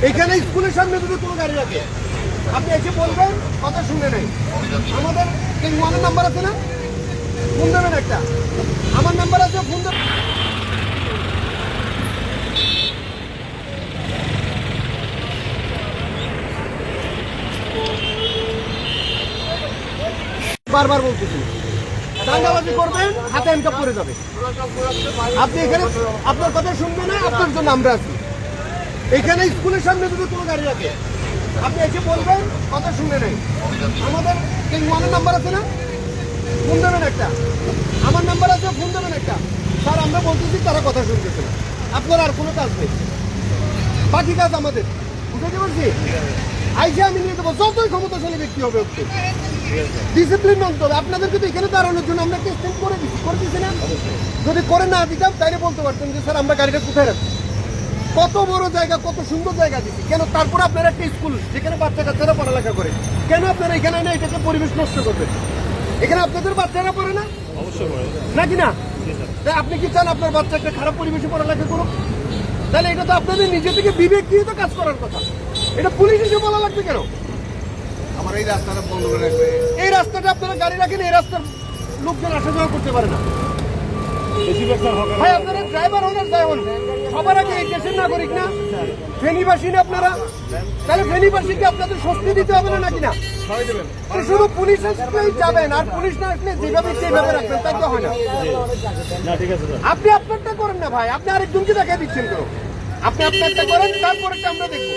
এখানে স্কুলের সামনে যদি কোনো গাড়ি রাখে আপনি এসে বলবেন কথা শুনে নেই। আমাদের এই ওয়ানের নাম্বার আছে না, ফোন দেবেন একটা, আমার নাম্বার আছে, ফোন দেবেন। বারবার বলতেছি দাঙ্গাবাজি করবেন, হাতে হ্যান্ডকাপ করে যাবে। আপনি এখানে আপনার কথা শুনবে না, আপনার জন্য আমরা আছি। এখানে স্কুলের সামনে যদি কোনো গাড়ি রাখে আপনি এসে বলবেন কথা শুনে নেই। আমাদের এই ওয়ানের নাম্বার আছে না, ফোন দেবেন একটা, আমার নাম্বার আছে, ফোন দেবেন একটা। স্যার আমরা বলতেছি তারা কথা শুনতেছে না, আপনার আর কোনো কাজ নেই, বাকি কাজ আমাদের। বুঝতে পারছি, আইসে আমি নিয়ে দেবো, যতই ক্ষমতাশালী ব্যক্তি হবে হচ্ছে ডিসিপ্লিন মানতে হবে। আপনাদের কিন্তু এখানে দাঁড়ানোর জন্য আমরা টেস্টিং করে দিচ্ছি না। যদি করে না দিতাম তাইলে বলতে পারতেন যে স্যার আমরা গাড়িটা কোথায় রাখছি, কত বড় জায়গা, কত সুন্দর জায়গা দিচ্ছি। কেন তারপরে আপনারা একটা স্কুল যেখানে বাচ্চা কাচ্চারা পড়ালেখা করে, কেন আপনারা এখানে না এটাকে পরিবেশ নষ্ট করবেন? এখানে আপনাদের বাচ্চারা পড়ে না, অবশ্যই নাকি না? তাই আপনি কি চান আপনার বাচ্চা একটা খারাপ পরিবেশে পড়ালেখা করুক? তাহলে এটা তো আপনাদের নিজে থেকে বিবেক দিয়ে তো কাজ করার কথা। এটা পুলিশ এসে বলা লাগবে কেন? আমার এই রাস্তাটা বন্ধ করে রাখবে। এই রাস্তাটা আপনারা গাড়ি রাখেন, এই রাস্তার লোকজন আসা যাওয়া করতে পারে না। ভাই আপনারা ড্রাইভার হন আর যাই হন, সবার আগে এই দেশের নাগরিক না, ফেনীবাসী না আপনারা? তাহলে ফেনীবাসীকে আপনাদের স্বস্তি দিতে হবে না নাকি না? শুধু পুলিশ আসলেই যাবেন, আর পুলিশ না আসলে যেভাবে সেইভাবে রাখবেন, তাই তো হয় না। আপনি আপনারটা করেন না ভাই, আপনি আরেকজনকে দেখা দিচ্ছেন তো। আপনি আপনারটা করেন, তারপরে আমরা দেখবো।